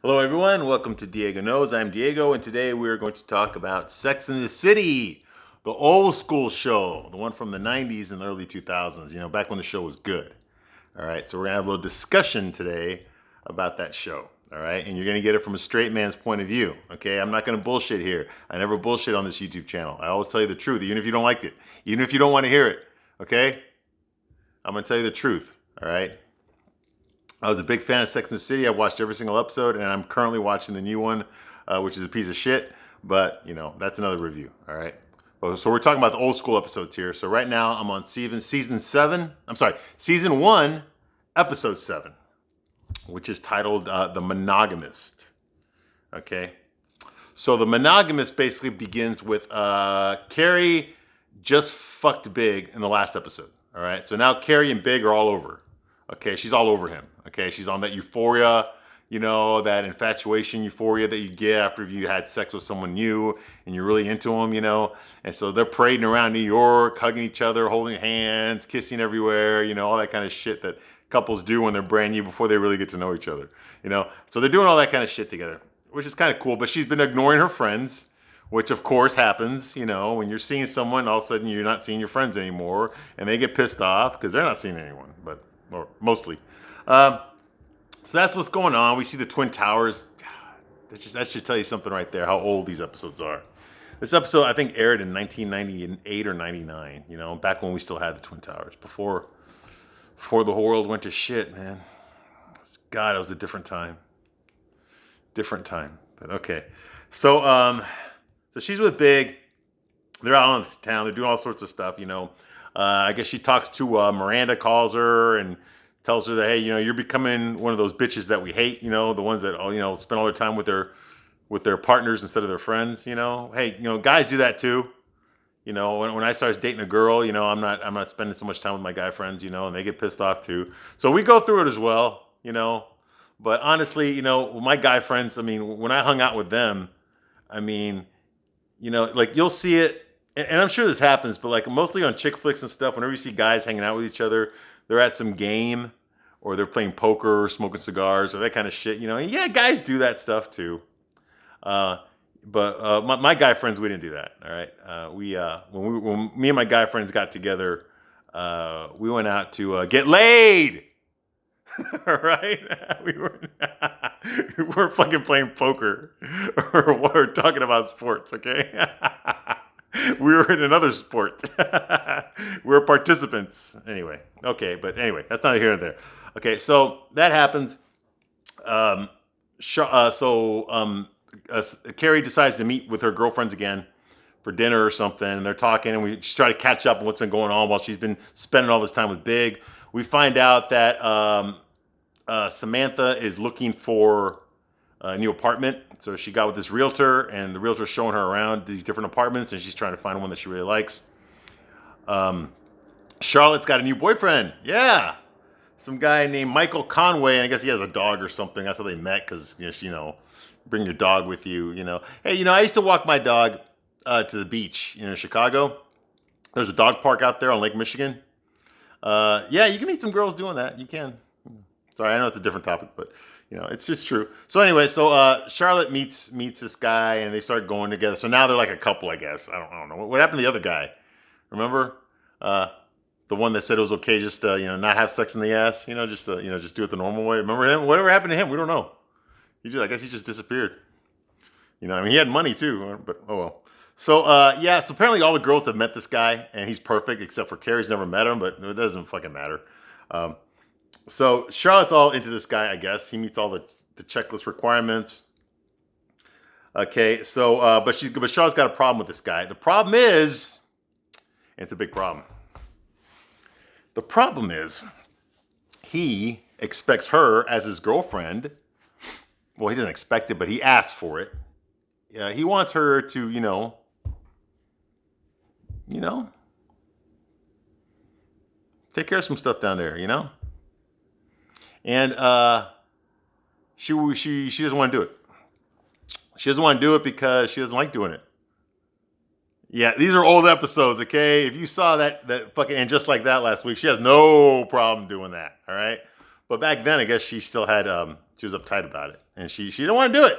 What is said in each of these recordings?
Hello, everyone. Welcome to Diego Knows. I'm Diego, and today we are going to talk about Sex and the City, the old school show, the one from the 90s and the early 2000s, back when the show was good. All right, so we're going to have a little discussion today about that show. All right, and you're going to get it from a straight man's point of view. Okay, I'm not going to bullshit here. I never bullshit on this YouTube channel. I always tell you the truth, even if you don't like it, even if you don't want to hear it. Okay, I'm going to tell you the truth. All right. I was a big fan of Sex and the City. I watched every single episode, and I'm currently watching the new one, which is a piece of shit. But that's another review. All right. So we're talking about the old school episodes here. So right now I'm on season 7. I'm sorry, season 1, episode 7, which is titled "The Monogamist." Okay. So the Monogamist basically begins with Carrie just fucked Big in the last episode. All right. So now Carrie and Big are all over. Okay, she's all over him. Okay, she's on that euphoria, that infatuation euphoria that you get after you had sex with someone new and you're really into them, And so they're parading around New York, hugging each other, holding hands, kissing everywhere, all that kind of shit that couples do when they're brand new before they really get to know each other, So they're doing all that kind of shit together, which is kind of cool. But she's been ignoring her friends, which of course happens, when you're seeing someone, all of a sudden you're not seeing your friends anymore, and they get pissed off because they're not seeing anyone, or mostly. So that's what's going on. We see the Twin Towers. That should tell you something right there, how old these episodes are. This episode, I think, aired in 1998 or 99, back when we still had the Twin Towers, before the whole world went to shit, man. God, it was a different time. Different time, but okay. So she's with Big. They're out in town. They're doing all sorts of stuff, I guess she talks to Miranda, calls her and tells her that, hey, you're becoming one of those bitches that we hate, the ones that spend all their time with their partners instead of their friends, Hey, guys do that too. When I start dating a girl, I'm not spending so much time with my guy friends, and they get pissed off too. So we go through it as well, But honestly, my guy friends, when I hung out with them, like you'll see it. And I'm sure this happens, but like mostly on chick flicks and stuff, whenever you see guys hanging out with each other, they're at some game or they're playing poker or smoking cigars or that kind of shit, Yeah, guys do that stuff too. But my guy friends, we didn't do that. All right. When me and my guy friends got together, we went out to get laid. All right. We weren't fucking playing poker or talking about sports. Okay. We were in another sport. We were participants. Anyway, okay, but anyway, that's not here and there. Okay, so that happens. Carrie decides to meet with her girlfriends again for dinner or something, and they're talking, and we just try to catch up on what's been going on while she's been spending all this time with Big. We find out that Samantha is looking for a new apartment. So she got with this realtor, and the realtor's showing her around these different apartments, and she's trying to find one that she really likes. Charlotte's got a new boyfriend. Yeah. Some guy named Michael Conway, and I guess he has a dog or something. That's how they met, because, bring your dog with you, Hey, I used to walk my dog to the beach, in Chicago. There's a dog park out there on Lake Michigan. Yeah, you can meet some girls doing that. You can. Sorry, I know it's a different topic, but it's just true. So anyway, Charlotte meets this guy, and they start going together. So now they're like a couple, I guess. I don't know. What happened to the other guy? Remember, the one that said it was okay just to not have sex in the ass, just do it the normal way. Remember him? Whatever happened to him? We don't know. I guess he just disappeared. He had money too, but oh well. So so apparently all the girls have met this guy, and he's perfect except for Carrie's never met him, but it doesn't fucking matter. So Charlotte's all into this guy, I guess. He meets all the checklist requirements. Okay, so but Charlotte's got a problem with this guy. The problem is, and it's a big problem. The problem is, he expects her as his girlfriend. Well, he doesn't expect it, but he asked for it. Yeah, he wants her to, take care of some stuff down there, And she doesn't want to do it. She doesn't want to do it because she doesn't like doing it. Yeah, these are old episodes, okay? If you saw that fucking And Just Like That last week, she has no problem doing that, all right? But back then, I guess she still had, she was uptight about it. And she didn't want to do it.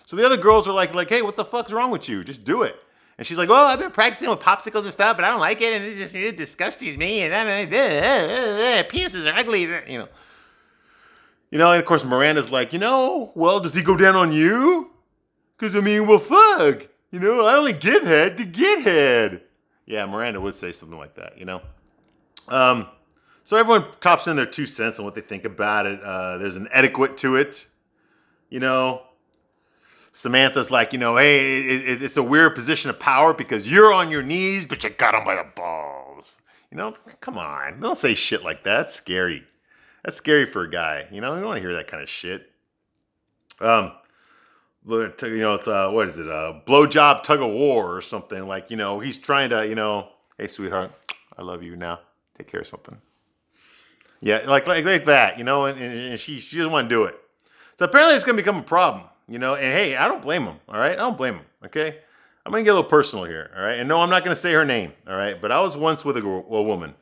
So the other girls were like, hey, what the fuck's wrong with you? Just do it. And she's like, well, I've been practicing with popsicles and stuff, but I don't like it. And it disgusts me. And penises are ugly, you know. And of course, Miranda's like, well, does he go down on you? Because, well, fuck. I only give head to get head. Yeah, Miranda would say something like that, So everyone tops in their 2 cents on what they think about it. There's an etiquette to it. Samantha's like, hey, it's a weird position of power because you're on your knees, but you got them by the balls. Come on. Don't say shit like that. That's scary. That's scary for a guy. You don't want to hear that kind of shit. It's, what is it? Blowjob tug of war or something. Like, he's trying to, hey, sweetheart, I love you now. Take care of something. Yeah, like that, and she doesn't want to do it. So apparently it's going to become a problem, and hey, I don't blame him, all right? I don't blame him, okay? I'm going to get a little personal here, all right? And no, I'm not going to say her name, all right? But I was once with a woman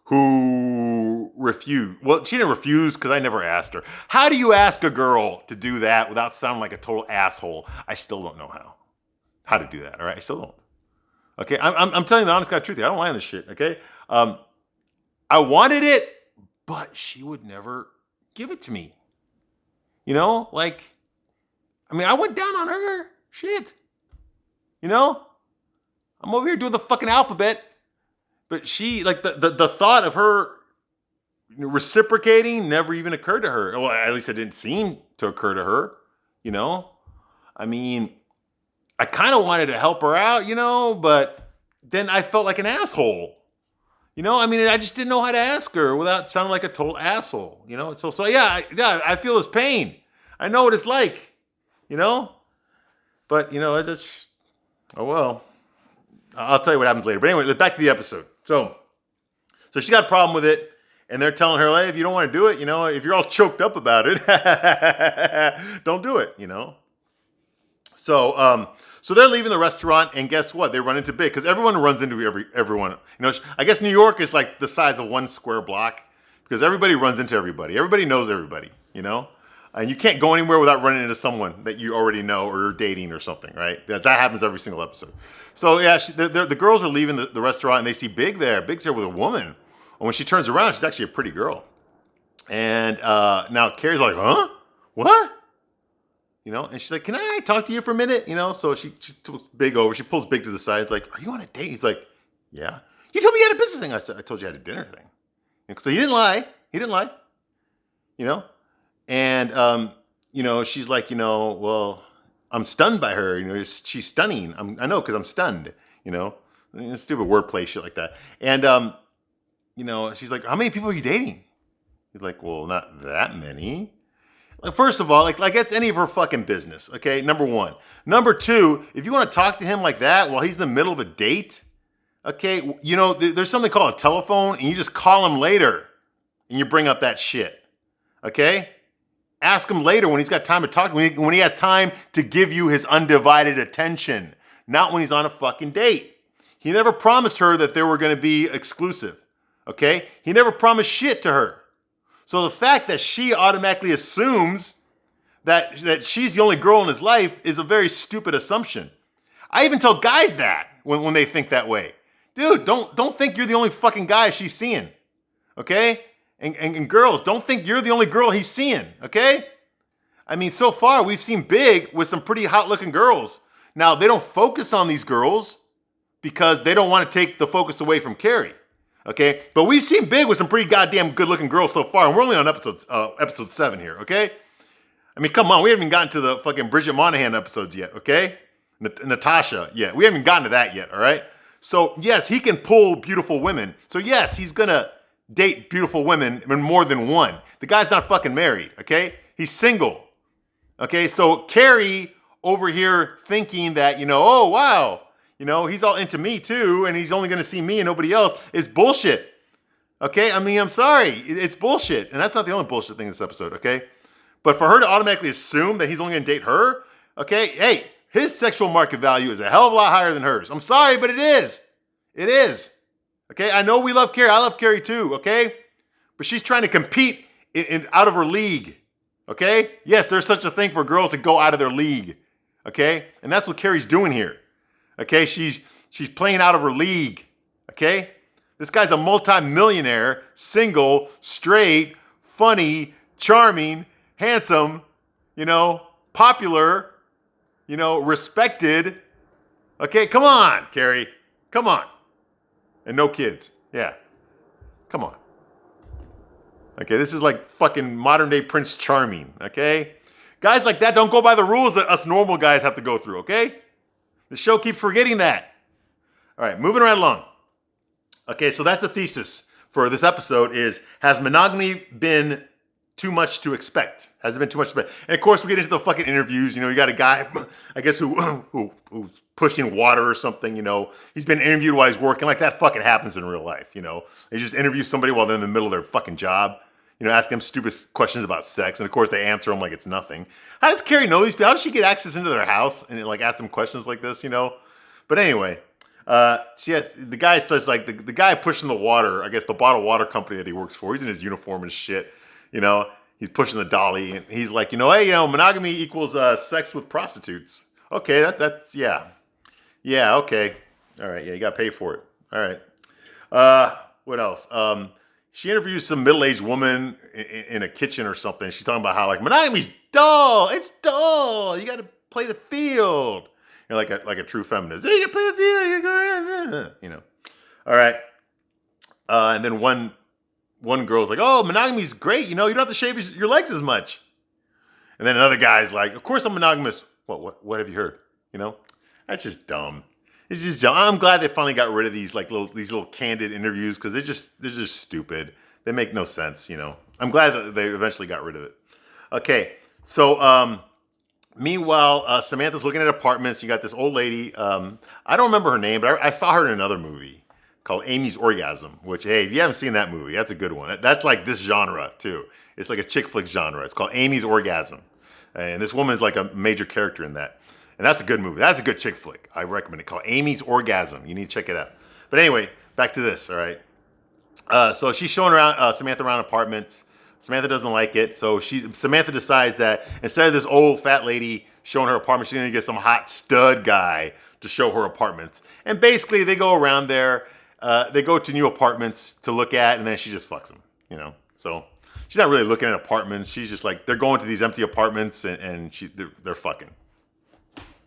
who refused. Well, she didn't refuse because I never asked her. How do you ask a girl to do that without sounding like a total asshole? I still don't know how to do that, all right? I still don't. Okay, I'm telling you the honest God truth here. I don't lie on this shit, okay? I wanted it, but she would never give it to me. I went down on her. Shit. I'm over here doing the fucking alphabet. But she, like, the thought of her reciprocating never even occurred to her. Well, at least it didn't seem to occur to her. I kind of wanted to help her out, but then I felt like an asshole. I just didn't know how to ask her without sounding like a total asshole, So yeah, I feel his pain. I know what it's like, But, it's just, oh well. I'll tell you what happens later. But anyway, back to the episode. So she got a problem with it, and they're telling her, hey, if you don't want to do it, if you're all choked up about it, don't do it, So they're leaving the restaurant, and guess what? They run into Big, because everyone runs into everyone. I guess New York is like the size of one square block, because everybody runs into everybody. Everybody knows everybody, And you can't go anywhere without running into someone that you already know or you're dating or something, right? That happens every single episode. So yeah, the girls are leaving the restaurant, and they see Big there. Big's there with a woman. And when she turns around, she's actually a pretty girl. And now Carrie's like, huh? What? And she's like, can I talk to you for a minute? So she pulls Big over. She pulls Big to the side. It's like, are you on a date? He's like, yeah. You told me you had a business thing. I said, I told you I had a dinner thing. So he didn't lie. And, she's like, well, I'm stunned by her. She's stunning. I know, because I'm stunned, stupid wordplay, shit like that. And, she's like, how many people are you dating? He's like, well, not that many. Like, first of all, like that's any of her fucking business, okay? Number one. Number two, if you want to talk to him like that while he's in the middle of a date, okay, there's something called a telephone, and you just call him later, and you bring up that shit, okay? Ask him later when he's got time to talk, when he has time to give you his undivided attention, not when he's on a fucking date. He never promised her that they were going to be exclusive, okay? He never promised shit to her. So the fact that she automatically assumes that she's the only girl in his life is a very stupid assumption. I even tell guys that when they think that way. Dude, don't think you're the only fucking guy she's seeing, okay? And girls, don't think you're the only girl he's seeing, okay? So far, we've seen Big with some pretty hot-looking girls. Now, they don't focus on these girls because they don't want to take the focus away from Carrie, okay? But we've seen Big with some pretty goddamn good-looking girls so far, and we're only on episode 7 here, okay? Come on, we haven't even gotten to the fucking Bridget Monahan episodes yet, okay? Natasha, yeah, we haven't even gotten to that yet, all right? So, yes, he can pull beautiful women. So, yes, he's going to date beautiful women and more than one. The guy's not fucking married, okay? He's single, okay? So Carrie over here thinking that, oh, wow, he's all into me too, and he's only going to see me and nobody else is bullshit, okay? I'm sorry. It's bullshit, and that's not the only bullshit thing in this episode, okay? But for her to automatically assume that he's only going to date her, okay, hey, his sexual market value is a hell of a lot higher than hers. I'm sorry, but it is. It is. Okay, I know we love Carrie. I love Carrie too, okay? but she's trying to compete out of her league. Okay? Yes, there's such a thing for girls to go out of their league. Okay? And that's what Carrie's doing here. Okay? She's playing out of her league. Okay? This guy's a multi-millionaire, single, straight, funny, charming, handsome, popular, respected. Okay? Come on, Carrie. Come on. And no kids. Yeah. Come on. Okay, this is like fucking modern day Prince Charming, okay? Guys like that don't go by the rules that us normal guys have to go through, okay? The show keeps forgetting that. All right, moving right along. Okay, so that's the thesis for this episode is, has monogamy been too much to expect? Has it been too much to expect? And of course, we get into the fucking interviews. You got a guy, I guess, who's pushing water or something. He's been interviewed while he's working. Like that fucking happens in real life. They just interview somebody while they're in the middle of their fucking job. Ask them stupid questions about sex, and of course they answer them like it's nothing. How does Carrie know these people? How does she get access into their house and ask them questions like this? But anyway, the guy says like the guy pushing the water. I guess the bottled water company that he works for. He's in his uniform and shit. He's pushing the dolly, and he's like, hey, monogamy equals sex with prostitutes. Okay, that's yeah, okay, all right, yeah, you got to pay for it. All right, what else? She interviews some middle-aged woman in a kitchen or something. She's talking about how like monogamy's dull. It's dull. You got to play the field. Like a true feminist. You got to play the field. You're going, All right, and then one girl's like, oh, monogamy's great. You don't have to shave your legs as much. And then another guy's like, of course I'm monogamous. What have you heard? That's just dumb. It's just dumb. I'm glad they finally got rid of these little candid interviews because they're just stupid. They make no sense. I'm glad that they eventually got rid of it. Okay, so meanwhile, Samantha's looking at apartments. You got this old lady. I don't remember her name, but I saw her in another movie called Amy's Orgasm, which, hey, if you haven't seen that movie, that's a good one. That's like this genre, too. It's like a chick flick genre. It's called Amy's Orgasm. And this woman is like a major character in that. And that's a good movie. That's a good chick flick. I recommend it. Called Amy's Orgasm. You need to check it out. But anyway, back to this, all right? So she's showing around Samantha around apartments. Samantha doesn't like it. So Samantha decides that instead of this old fat lady showing her apartment, she's going to get some hot stud guy to show her apartments. And basically, they go around there. They go to new apartments to look at, and then she just fucks them, So she's not really looking at apartments. She's just like, they're going to these empty apartments, and they're fucking.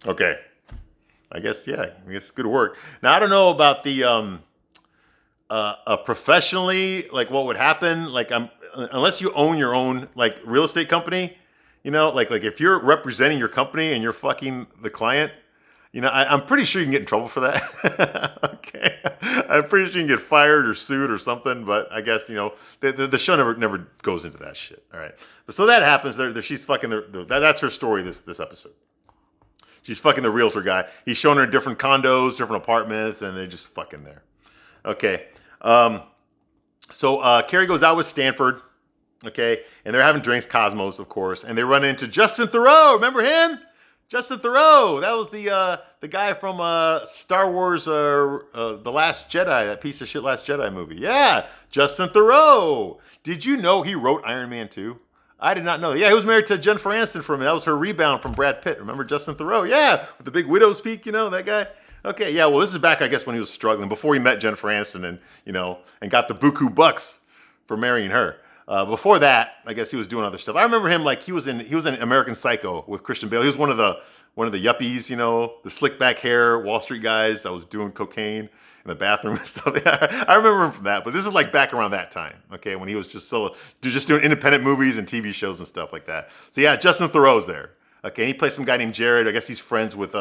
Okay. I guess good work. Now, I don't know about the professionally, like what would happen. Like, unless you own your own like real estate company, like if you're representing your company and you're fucking the client, I'm pretty sure you can get in trouble for that. Okay. I'm pretty sure you can get fired or sued or something, but I guess, the show never goes into that shit. All right. So that happens. She's fucking, that's her story this episode. She's fucking the realtor guy. He's showing her different condos, different apartments, and they're just fucking there. Okay. So Carrie goes out with Stanford, okay, and they're having drinks, Cosmos, of course, and they run into Justin Theroux. Remember him? Justin Theroux. That was the guy from Star Wars, The Last Jedi, that piece of shit Last Jedi movie. Yeah, Justin Theroux. Did you know he wrote Iron Man 2? I did not know. Yeah, he was married to Jennifer Aniston for a minute. That was her rebound from Brad Pitt. Remember Justin Theroux? Yeah, with the big widow's peak, that guy? Okay, yeah, well, this is back, I guess, when he was struggling, before he met Jennifer Aniston and got the buku bucks for marrying her. Before that, I guess he was doing other stuff. I remember him he was in American Psycho with Christian Bale. He was one of the yuppies, the slick back hair Wall Street guys that was doing cocaine in the bathroom and stuff. Yeah, I remember him from that. But this is like back around that time, okay, when he was just doing independent movies and TV shows and stuff like that. So yeah, Justin Theroux's there. Okay, and he plays some guy named Jared. I guess he's friends with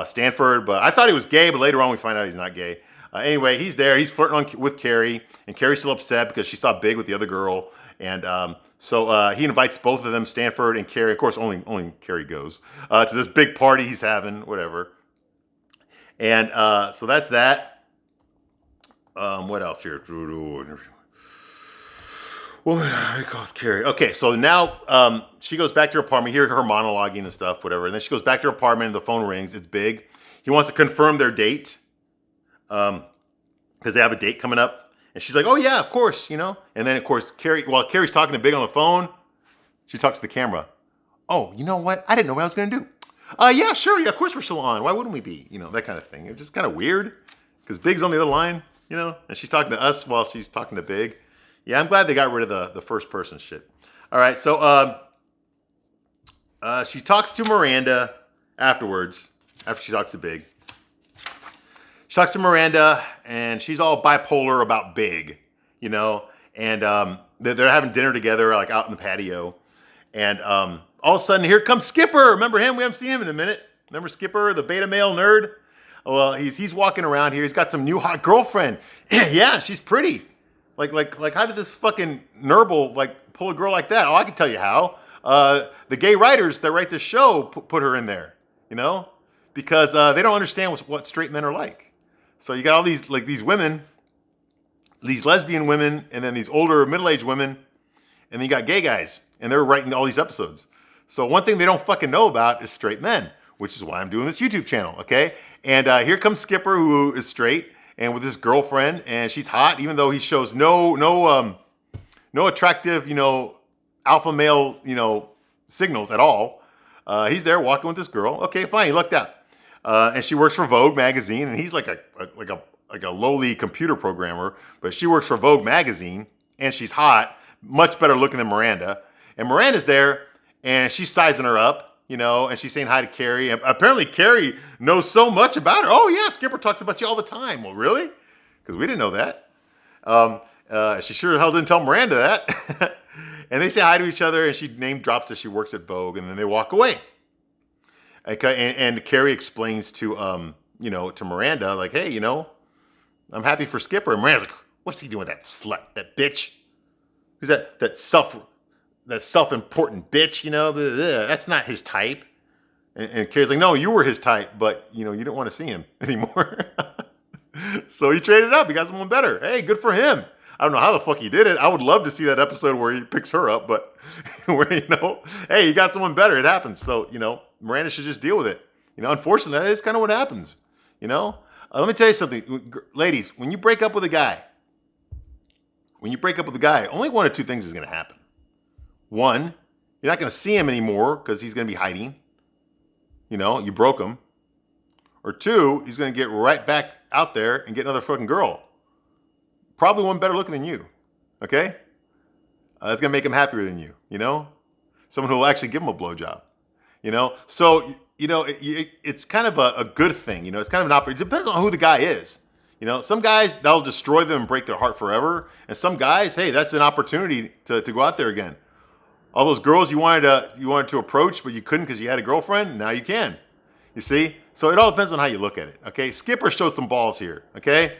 Stanford, but I thought he was gay, but later on we find out he's not gay. Anyway, he's there. He's flirting with Carrie, and Carrie's still upset because she saw Big with the other girl. And so he invites both of them, Stanford and Carrie. Of course, only Carrie goes to this big party he's having, whatever. And so that's that. What else here? What calls Carrie? Okay, so now she goes back to her apartment. You hear her monologuing and stuff, whatever. And then she goes back to her apartment, and the phone rings. It's Big. He wants to confirm their date because they have a date coming up. And she's like, oh yeah, of course, you know. And then of course, while Carrie's talking to Big on the phone, she talks to the camera. Oh, you know what? I didn't know what I was gonna do. Yeah, sure, yeah, of course we're still on. Why wouldn't we be? You know, that kind of thing. It's just kind of weird because Big's on the other line, you know, and she's talking to us while she's talking to Big. Yeah, I'm glad they got rid of the first person shit. All right, so she talks to Miranda afterwards, after she talks to Big. She talks to Miranda, and she's all bipolar about Big, you know, and they're having dinner together, like out in the patio. And all of a sudden, here comes Skipper. Remember him? We haven't seen him in a minute. Remember Skipper, the beta male nerd? Well, he's walking around here. He's got some new hot girlfriend. Yeah, she's pretty. Like, how did this fucking nurble like pull a girl like that? Oh, I can tell you how. The gay writers that write this show put her in there, you know, because they don't understand what straight men are like. So you got all these women, these lesbian women, and then these older middle-aged women, and then you got gay guys, and they're writing all these episodes. So one thing they don't fucking know about is straight men, which is why I'm doing this YouTube channel, okay? And here comes Skipper, who is straight, and with his girlfriend, and she's hot, even though he shows no attractive, you know, alpha male, you know, signals at all. He's there walking with this girl. Okay, fine, he lucked out. And she works for Vogue magazine, and he's like a lowly computer programmer, but she works for Vogue magazine, and she's hot, much better looking than Miranda. And Miranda's there, and she's sizing her up, you know, and she's saying hi to Carrie. And apparently Carrie knows so much about her. Oh yeah, Skipper talks about you all the time. Well, really? Because we didn't know that. She sure hell didn't tell Miranda that. And they say hi to each other, and she name drops that she works at Vogue, and then they walk away. Okay, and Carrie explains to you know, to Miranda, like, hey, you know, I'm happy for Skipper. And Miranda's like, what's he doing with that slut, that bitch? Who's that self-important bitch, you know? That's not his type. And Carrie's like, no, you were his type, but you know, you didn't want to see him anymore. So he traded up. He got someone better. Hey, good for him. I don't know how the fuck he did it. I would love to see that episode where he picks her up, but where, you know, hey, he got someone better. It happens. So, you know, Miranda should just deal with it. You know, unfortunately, that is kind of what happens. You know, let me tell you something, ladies. When you break up with a guy, only one or two things is going to happen. One, you're not going to see him anymore because he's going to be hiding. You know, you broke him. Or two, he's going to get right back out there and get another fucking girl. Probably one better looking than you. Okay? That's going to make him happier than you. You know? Someone who will actually give him a blowjob. You know? So, you know, it's kind of a good thing. You know, it's kind of an opportunity. It depends on who the guy is. You know, some guys, that'll destroy them and break their heart forever. And some guys, hey, that's an opportunity to go out there again. All those girls you wanted to approach, but you couldn't because you had a girlfriend, now you can. You see? So it all depends on how you look at it. Okay? Skipper showed some balls here. Okay?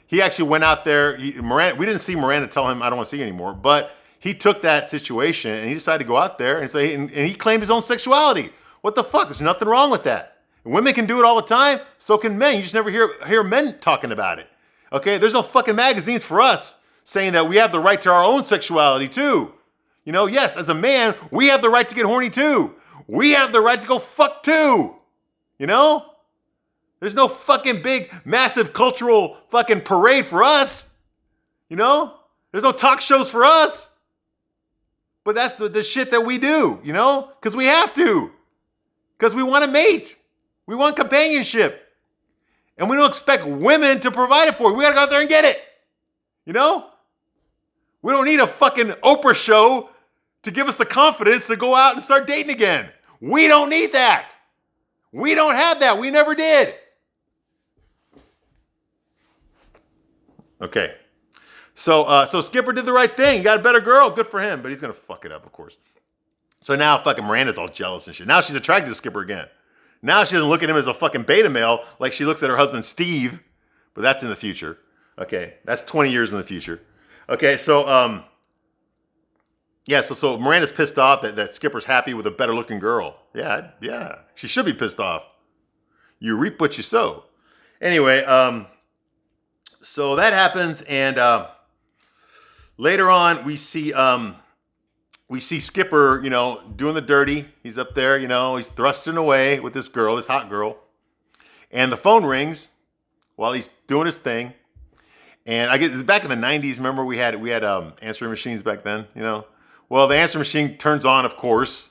He actually went out there. Miranda, we didn't see Miranda tell him, I don't want to see you anymore. But he took that situation and he decided to go out there and say, and he claimed his own sexuality. What the fuck? There's nothing wrong with that. And women can do it all the time. So can men. You just never hear men talking about it. Okay? There's no fucking magazines for us saying that we have the right to our own sexuality too. You know, yes, as a man, we have the right to get horny too. We have the right to go fuck too. You know? There's no fucking big, massive cultural fucking parade for us. You know? There's no talk shows for us. But that's the shit that we do, you know? Because we have to. Because we want to mate. We want companionship. And we don't expect women to provide it for us. We got to go out there and get it. You know? We don't need a fucking Oprah show to give us the confidence to go out and start dating again. We don't need that. We don't have that. We never did. Okay. So Skipper did the right thing. He got a better girl. Good for him. But he's going to fuck it up, of course. So now fucking Miranda's all jealous and shit. Now she's attracted to Skipper again. Now she doesn't look at him as a fucking beta male like she looks at her husband Steve. But that's in the future. Okay. That's 20 years in the future. Okay. So, yeah, so Miranda's pissed off that Skipper's happy with a better looking girl. Yeah. She should be pissed off. You reap what you sow. Anyway, so that happens, and later on we see Skipper, you know, doing the dirty. He's up there, you know, he's thrusting away with this girl, this hot girl, and the phone rings while he's doing his thing, And I guess back in the 90s, remember we had answering machines back then, Well, the answering machine turns on, of course,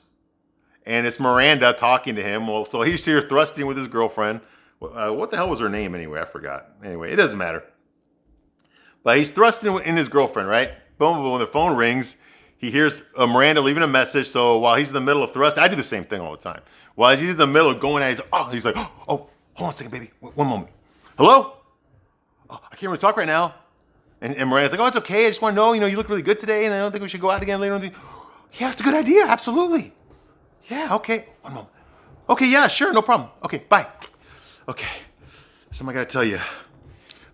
and it's Miranda talking to him. Well, so he's here thrusting with his girlfriend. What the hell was her name anyway? I forgot. Anyway, it doesn't matter. But he's thrusting in his girlfriend, right? Boom, boom. When the phone rings, he hears Miranda leaving a message. So while he's in the middle of thrust, I do the same thing all the time. While he's in the middle of going at, he's like, oh, hold on a second, baby. One moment. Hello? Oh, I can't really talk right now. And Miranda's like, oh, it's okay. I just want to know, you look really good today, and I don't think we should go out again later on. Yeah, it's a good idea. Absolutely. Yeah, okay. One moment. Okay, yeah, sure, no problem. Okay, bye. Okay, something I gotta tell you.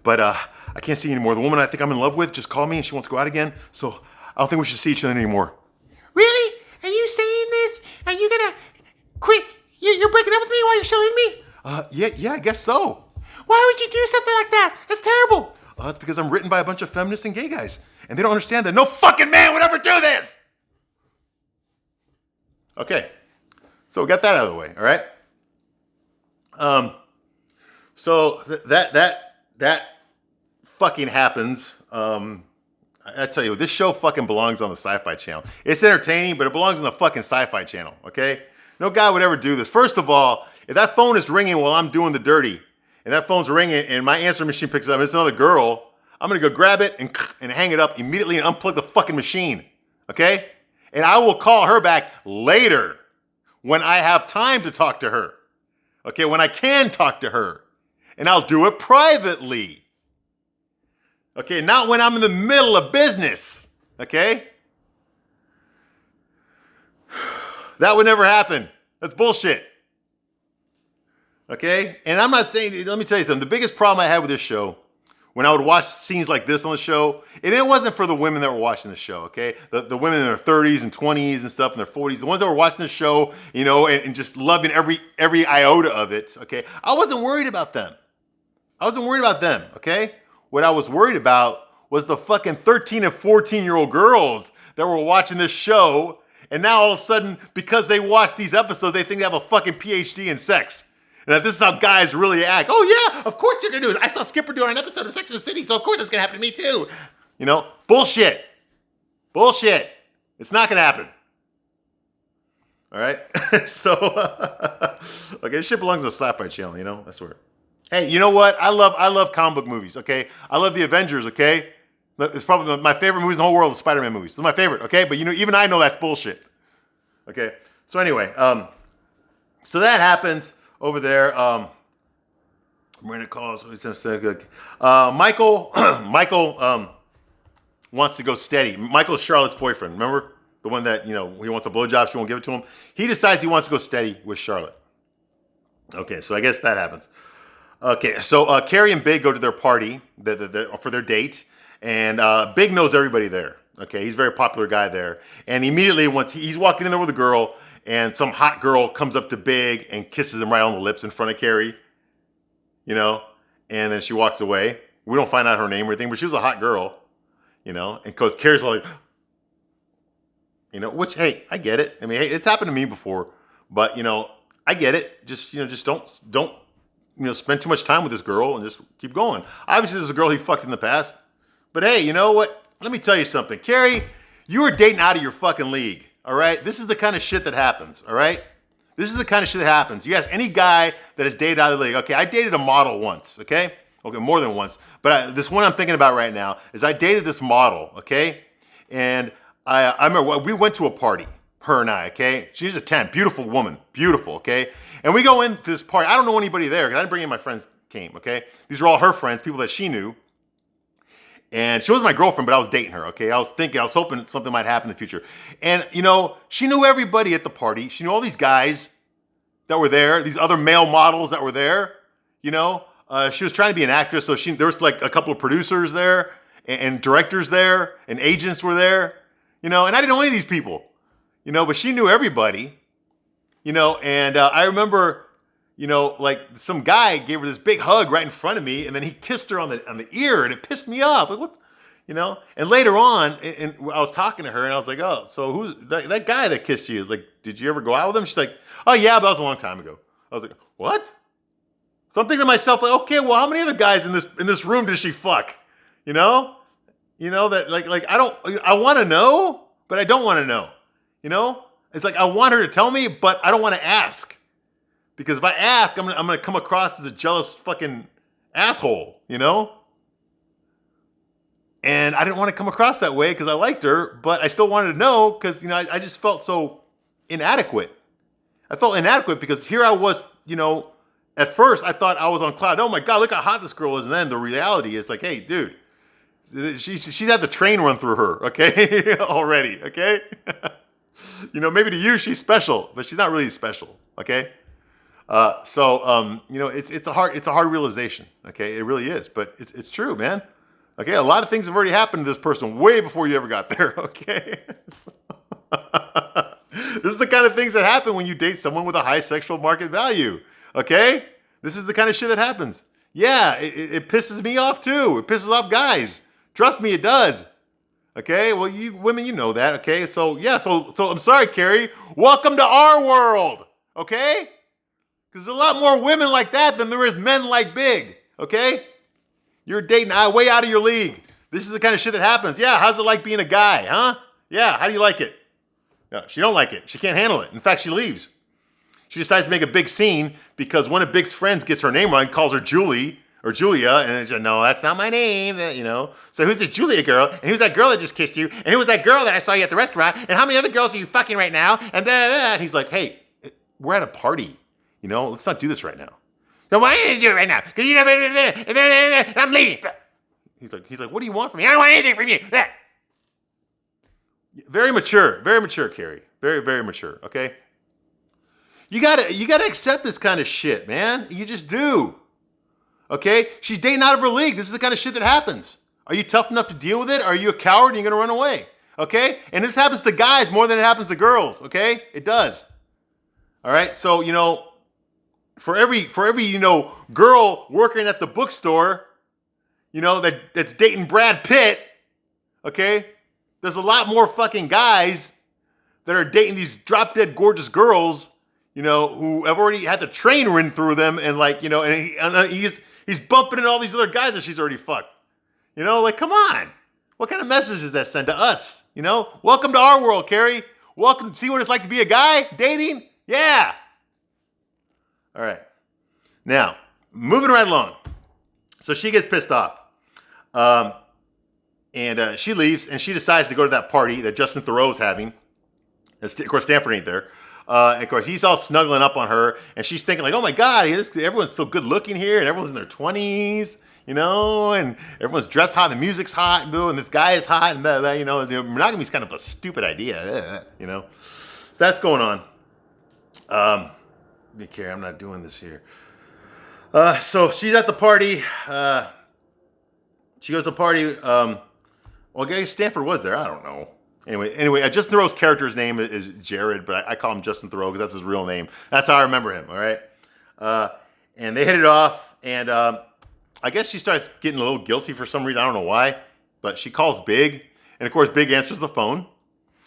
But I can't see you anymore. The woman I think I'm in love with just called me and she wants to go out again. So I don't think we should see each other anymore. Really? Are you saying this? Are you gonna quit? You're breaking up with me while you're still in me? Yeah, I guess so. Why would you do something like that? That's terrible. It's because I'm written by a bunch of feminists and gay guys. And they don't understand that no fucking man would ever do this. Okay. So we got that out of the way, all right? So that fucking happens. I tell you, this show fucking belongs on the Sci-Fi Channel. It's entertaining, but it belongs on the fucking Sci-Fi Channel, okay? No guy would ever do this. First of all, if that phone is ringing while I'm doing the dirty, and that phone's ringing and my answering machine picks it up and it's another girl, I'm gonna go grab it and hang it up immediately and unplug the fucking machine, okay? And I will call her back later when I have time to talk to her, okay? When I can talk to her. And I'll do it privately. Okay, not when I'm in the middle of business, okay? That would never happen. That's bullshit. Okay? And I'm not saying, let me tell you something. The biggest problem I had with this show, when I would watch scenes like this on the show, and it wasn't for the women that were watching the show, okay? The women in their 30s and 20s and stuff, in their 40s, the ones that were watching the show, and just loving every iota of it, okay? I wasn't worried about them. Okay? What I was worried about was the fucking 13 and 14-year-old girls that were watching this show, and now all of a sudden, because they watch these episodes, they think they have a fucking PhD in sex. And that this is how guys really act. Oh yeah, of course you're gonna do it. I saw Skipper doing an episode of Sex and the City, so of course it's gonna happen to me too. Bullshit. It's not gonna happen. All right? So, okay, this shit belongs to the Sci-Fi Channel, I swear. Hey, you know what? I love comic book movies, okay? I love the Avengers, okay? It's probably my favorite movies in the whole world, the Spider-Man movies. They're my favorite, okay? But even I know that's bullshit. Okay? So anyway, so that happens over there. Miranda calls. Michael wants to go steady. Michael's Charlotte's boyfriend. Remember? The one that, he wants a blowjob, she won't give it to him. He decides he wants to go steady with Charlotte. Okay, so I guess that happens. Okay, so Carrie and Big go to their party for their date, and Big knows everybody there. Okay, he's a very popular guy there. And immediately, once he's walking in there with a girl, and some hot girl comes up to Big and kisses him right on the lips in front of Carrie, and then she walks away. We don't find out her name or anything, but she was a hot girl, and because Carrie's like, which, hey, I get it. I mean, hey, it's happened to me before, but, I get it. Just don't spend too much time with this girl and just keep going. Obviously, this is a girl he fucked in the past. But hey, you know what? Let me tell you something. Carrie, you were dating out of your fucking league, all right? This is the kind of shit that happens, all right? This is the kind of shit that happens. You ask any guy that has dated out of the league. Okay, I dated a model once, okay? Okay, more than once. But this one I'm thinking about right now is I dated this model, okay? And I remember we went to a party, her and I, okay? She's a 10, beautiful woman, beautiful, okay? And we go into this party. I don't know anybody there because I didn't bring in my friends came, okay? These are all her friends, people that she knew. And she was my girlfriend, but I was dating her, okay? I was hoping something might happen in the future. And, she knew everybody at the party. She knew all these guys that were there, these other male models that were there, She was trying to be an actress, so there was like a couple of producers there and directors there and agents were there, and I didn't know any of these people, but she knew everybody, and I remember, like some guy gave her this big hug right in front of me, and then he kissed her on the ear, and it pissed me off. Like, what, And later on, and I was talking to her, and I was like, "Oh, so who's that guy that kissed you? Like, did you ever go out with him?" She's like, "Oh yeah, but that was a long time ago." I was like, "What?" So I'm thinking to myself, like, okay, well, how many other guys in this room does she fuck? You know, that like I want to know, but I don't want to know. You know, it's like I want her to tell me, but I don't want to ask because if I ask, I'm gonna come across as a jealous fucking asshole. You know. And I didn't want to come across that way because I liked her, but I still wanted to know because, I just felt so inadequate. I felt inadequate because here I was, at first I thought I was on cloud. Oh my God, look how hot this girl is. And then the reality is like, hey, dude, she's had the train run through her, okay? Already, okay? Maybe to you she's special, but she's not really special, okay? It's a hard realization, okay? It really is, but it's true, man. Okay, a lot of things have already happened to this person way before you ever got there, okay? This is the kind of things that happen when you date someone with a high sexual market value, okay? This is the kind of shit that happens. Yeah, it pisses me off too. It pisses off guys. Trust me, it does. Okay, well, you women, you know that, okay? So I'm sorry, Carrie. Welcome to our world, okay? Because there's a lot more women like that than there is men like Big, okay? You're dating way out of your league. This is the kind of shit that happens. Yeah, how's it like being a guy, huh? Yeah, how do you like it? No, she don't like it. She can't handle it. In fact, she leaves. She decides to make a big scene because one of Big's friends gets her name wrong, calls her Julie or Julia, and she's like, no, that's not my name, So who's this Julia girl? And who's that girl that just kissed you? And who was that girl that I saw you at the restaurant? And how many other girls are you fucking right now? And he's like, hey, we're at a party. Let's not do this right now. So why are you do it right now? Because I'm leaving. He's like, what do you want from me? I don't want anything from you. Very mature, Carrie. Very, very mature. Okay. You gotta accept this kind of shit, man. You just do. Okay. She's dating out of her league. This is the kind of shit that happens. Are you tough enough to deal with it? Or are you a coward and you're gonna run away? Okay. And this happens to guys more than it happens to girls. Okay. It does. All right. So for every girl working at the bookstore, that's dating Brad Pitt, okay? There's a lot more fucking guys that are dating these drop dead gorgeous girls, who have already had the train run through them, and he's bumping into all these other guys that she's already fucked. Come on, what kind of message does that send to us? Welcome to our world, Carrie. Welcome. See what it's like to be a guy dating? Yeah. All right. Now, moving right along. So she gets pissed off. And she leaves, and she decides to go to that party that Justin Theroux's having. Of course, Stanford ain't there. And of course, he's all snuggling up on her, and she's thinking like, oh my God, everyone's so good looking here, and everyone's in their 20s, and everyone's dressed hot, the music's hot, and this guy is hot, and blah, blah, monogamy is kind of a stupid idea, So that's going on. Be careful, I'm not doing this here. So she's at the party. She goes to the party. Well, I guess Stanford was there. I don't know. Anyway, Justin Theroux's character's name is Jared, but I call him Justin Theroux because that's his real name. That's how I remember him. All right. And they hit it off, and I guess she starts getting a little guilty for some reason. I don't know why, but she calls Big, and of course Big answers the phone.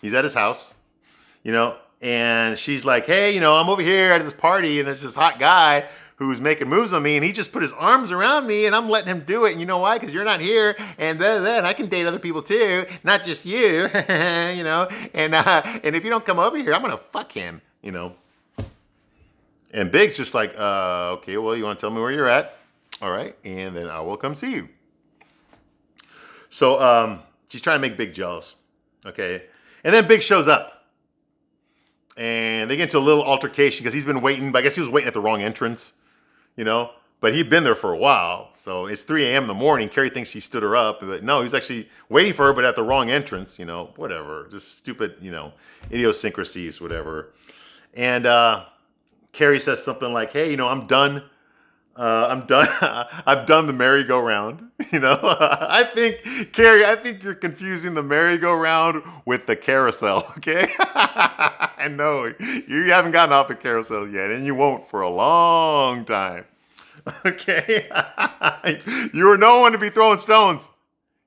He's at his house, And she's like, hey, I'm over here at this party, and there's this hot guy who's making moves on me, and he just put his arms around me, and I'm letting him do it. And you know why? Because you're not here, and then I can date other people too, not just you, And if you don't come over here, I'm gonna fuck him, And Big's just like, okay, well, you want to tell me where you're at? All right, and then I will come see you. So she's trying to make Big jealous, okay, and then Big shows up. And they get into a little altercation because he's been waiting, but I guess he was waiting at the wrong entrance, but he'd been there for a while. So it's 3 a.m. in the morning. Carrie thinks she stood her up, but no, he's actually waiting for her, but at the wrong entrance, whatever. Just stupid, idiosyncrasies, whatever. And Carrie says something like, hey, I'm done. I'm done. I've done the merry-go-round. I think you're confusing the merry-go-round with the carousel. Okay. And no, you haven't gotten off the carousel yet, and you won't for a long time. Okay. You are no one to be throwing stones.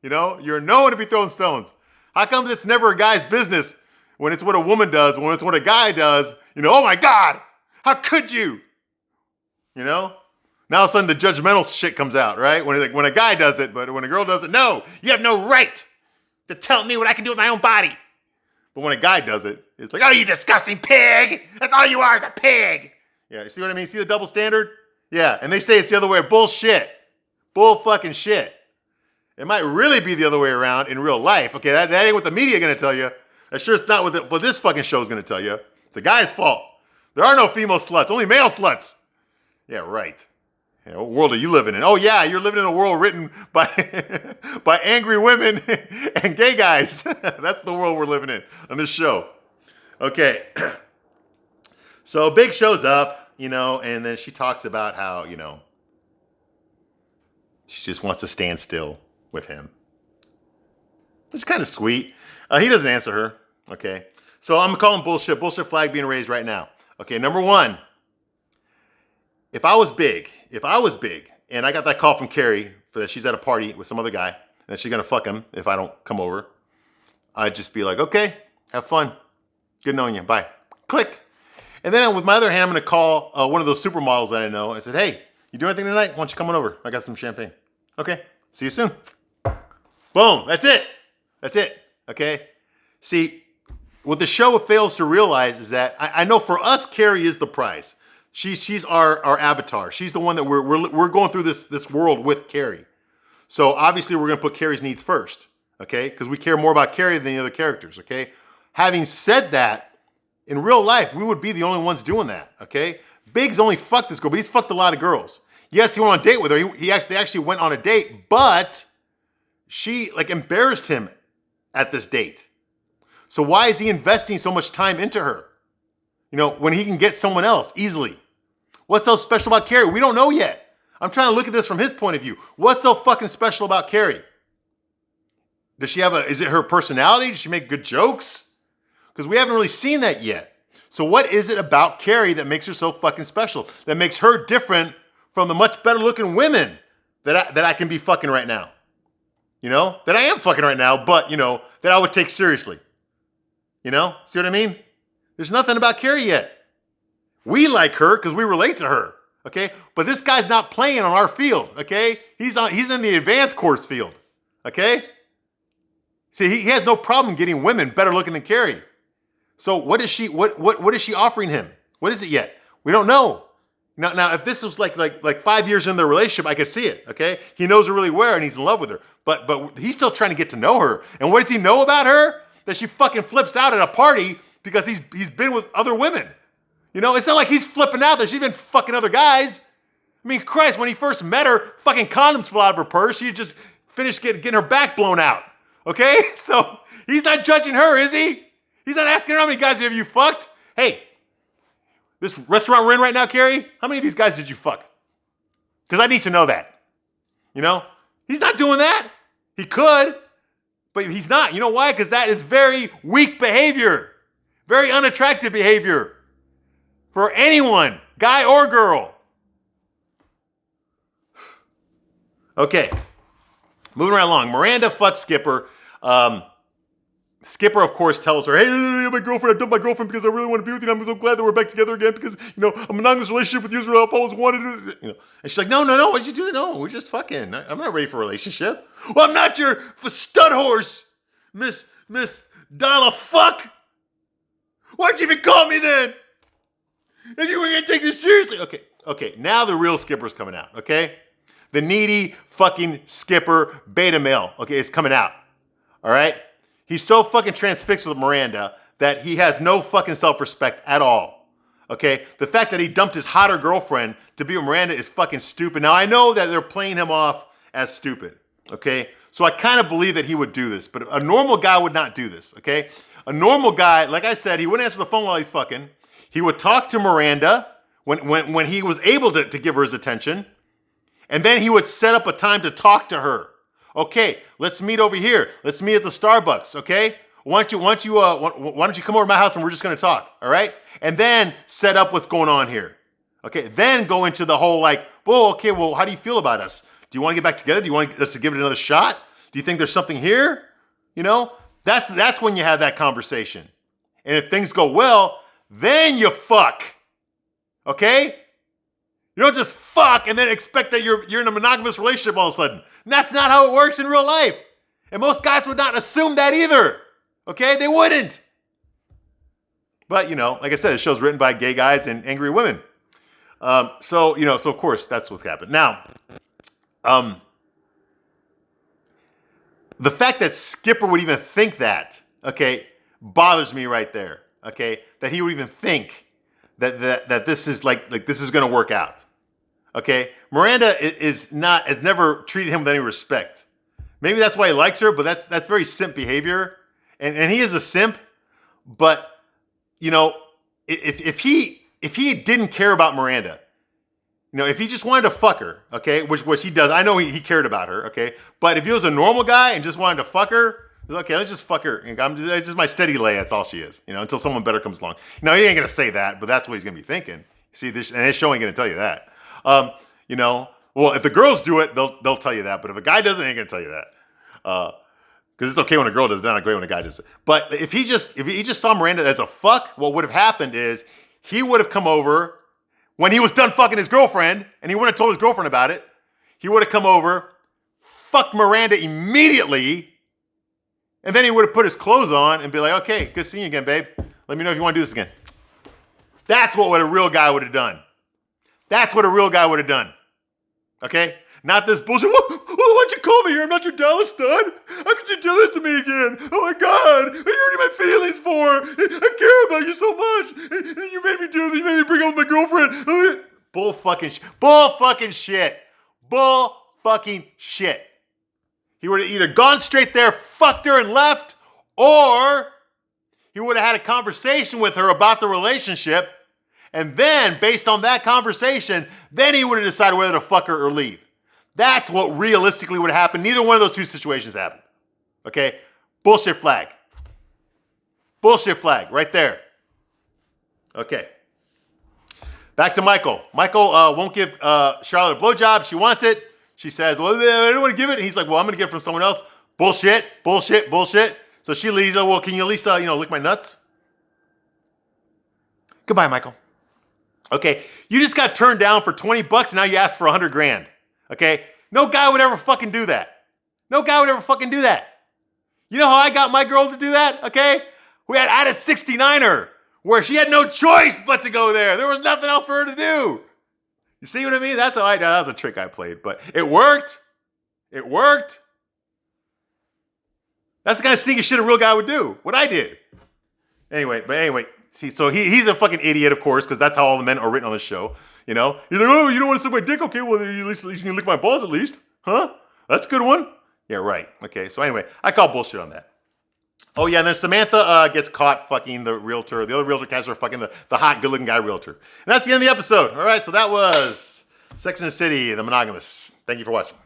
You're no one to be throwing stones. How come it's never a guy's business when it's what a woman does, when it's what a guy does? Oh my God, how could you? Now all of a sudden the judgmental shit comes out, right? When a guy does it, but when a girl does it, no, you have no right to tell me what I can do with my own body. But when a guy does it, it's like, oh, you disgusting pig. That's all you are, is a pig. Yeah, you see what I mean? See the double standard? Yeah, and they say it's the other way. Bullshit. Bull fucking shit. It might really be the other way around in real life. Okay, that ain't what the media gonna tell you. That sure is not what this fucking show is gonna tell you. It's the guy's fault. There are no female sluts, only male sluts. Yeah, right. Yeah, what world are you living in? Oh yeah, you're living in a world written by by angry women and gay guys. That's the world we're living in on this show. Okay. So Big shows up, and then she talks about how, she just wants to stand still with him. It's kind of sweet. He doesn't answer her. Okay. So I'm calling bullshit. Bullshit flag being raised right now. Okay. Number one, if I was big, and I got that call from Carrie that she's at a party with some other guy, and she's going to fuck him if I don't come over, I'd just be like, okay, have fun. Good knowing you. Bye. Click. And then with my other hand, I'm going to call one of those supermodels that I know. I said, hey, you do anything tonight? Why don't you come on over? I got some champagne. Okay. See you soon. Boom. That's it. That's it. Okay. See, what the show fails to realize is that I know for us, Carrie is the prize. She's our avatar. She's the one that we're going through this world with Carrie. So obviously we're going to put Carrie's needs first. Okay. Because we care more about Carrie than the other characters. Okay. Having said that, in real life, we would be the only ones doing that, okay? Biggs only fucked this girl, but he's fucked a lot of girls. Yes, he went on a date with her. They actually went on a date, but she embarrassed him at this date. So why is he investing so much time into her? When he can get someone else easily. What's so special about Carrie? We don't know yet. I'm trying to look at this from his point of view. What's so fucking special about Carrie? Does she have is it her personality? Does she make good jokes? Because we haven't really seen that yet. So what is it about Carrie that makes her so fucking special? That makes her different from the much better looking women that I can be fucking right now? That I am fucking right now, but, that I would take seriously. See what I mean? There's nothing about Carrie yet. We like her because we relate to her, okay? But this guy's not playing on our field, okay? He's in the advanced course field, okay? See, he has no problem getting women better looking than Carrie. So what is she offering him? What is it yet? We don't know. Now if this was like 5 years in their relationship, I could see it, okay? He knows her really well and he's in love with her. But he's still trying to get to know her. And what does he know about her? That she fucking flips out at a party because he's been with other women. It's not like he's flipping out that she's been fucking other guys. I mean, Christ, when he first met her, fucking condoms fell out of her purse. She had just finished getting her back blown out, okay? So he's not judging her, is he? He's not asking her how many guys have you fucked. Hey, this restaurant we're in right now, Carrie, how many of these guys did you fuck? Because I need to know that. He's not doing that. He could, but he's not. You know why? Because that is very weak behavior. Very unattractive behavior. For anyone, guy or girl. Okay. Moving right along. Miranda fucks Skipper. Skipper, of course, tells her, hey, my girlfriend, I dumped my girlfriend because I really want to be with you. And I'm so glad that we're back together again because, I'm in a monogamous relationship with you. I've always wanted it. And she's like, no, what did you do? No, we're just fucking. I'm not ready for a relationship. Well, I'm not your stud horse, Miss Dollar Fuck. Why'd you even call me then? If you were going to take this seriously. Okay, now the real Skipper's coming out, okay? The needy fucking Skipper beta male, okay, is coming out, all right? He's so fucking transfixed with Miranda that he has no fucking self-respect at all, okay? The fact that he dumped his hotter girlfriend to be with Miranda is fucking stupid. Now, I know that they're playing him off as stupid, okay? So I kind of believe that he would do this, but a normal guy would not do this, okay? A normal guy, like I said, he wouldn't answer the phone while he's fucking. He would talk to Miranda when he was able to give her his attention, and then he would set up a time to talk to her. Okay, let's meet over here. Let's meet at the Starbucks, okay? Why don't you come over to my house and we're just going to talk, all right? And then set up what's going on here. Okay, then go into the whole well, how do you feel about us? Do you want to get back together? Do you want us to give it another shot? Do you think there's something here? That's when you have that conversation. And if things go well, then you fuck. Okay? You don't just fuck and then expect that you're in a monogamous relationship all of a sudden. And that's not how it works in real life. And most guys would not assume that either. Okay? They wouldn't. But, like I said, the show's written by gay guys and angry women. So of course, that's what's happened. Now, the fact that Skipper would even think that, okay, bothers me right there, okay? That he would even think that this is like this is going to work out, okay? Miranda has never treated him with any respect. Maybe that's why he likes her, but that's very simp behavior, and he is a simp. But if he didn't care about Miranda, if he just wanted to fuck her, okay, which he does, I know he cared about her, okay, but if he was a normal guy and just wanted to fuck her, okay, let's just fuck her. It's just my steady lay. That's all she is, until someone better comes along. He ain't gonna say that, but that's what he's gonna be thinking. See, this show ain't gonna tell you that. Well, if the girls do it, they'll tell you that, but if a guy doesn't, they ain't gonna tell you that. Because it's okay when a girl does it, not great when a guy does it. But if he just saw Miranda as a fuck, what would have happened is he would have come over when he was done fucking his girlfriend, and he wouldn't have told his girlfriend about it. He would have come over, fucked Miranda immediately, and then he would have put his clothes on and be like, okay, good seeing you again, babe. Let me know if you want to do this again. That's what a real guy would have done. That's what a real guy would have done. Okay? Not this bullshit. Why'd you call me here? I'm not your Dallas stud. How could you do this to me again? Oh my God. You're hurting my feelings for. I care about you so much. You made me do this. You made me bring up my girlfriend. Bull fucking shit. Bull fucking shit. Bull fucking shit. He would have either gone straight there, fucked her and left, or he would have had a conversation with her about the relationship, and then, based on that conversation, then he would have decided whether to fuck her or leave. That's what realistically would happen. Neither one of those two situations happened. Okay? Bullshit flag. Bullshit flag right there. Okay. Back to Michael. Michael won't give Charlotte a blowjob. She wants it. She says, well, I don't want to give it. And he's like, well, I'm going to get it from someone else. Bullshit, bullshit, bullshit. So she leaves. Oh, well, can you at least, lick my nuts? Goodbye, Michael. Okay. You just got turned down for $20 and now you asked for $100,000. Okay? No guy would ever fucking do that. No guy would ever fucking do that. You know how I got my girl to do that? Okay? I had a 69er where she had no choice but to go there. There was nothing else for her to do. You see what I mean? That was a trick I played, but it worked. It worked. That's the kind of sneaky shit a real guy would do. What I did. Anyway, see, so he's a fucking idiot, of course, because that's how all the men are written on this show. He's like, oh, you don't want to suck my dick? Okay, well, at least you can lick my balls at least. Huh? That's a good one. Yeah, right. Okay, so anyway, I call bullshit on that. Oh, yeah, and then Samantha gets caught fucking the realtor. The other realtor catches her fucking the hot, good-looking guy realtor. And that's the end of the episode. All right, so that was Sex and the City, The Monogamous. Thank you for watching.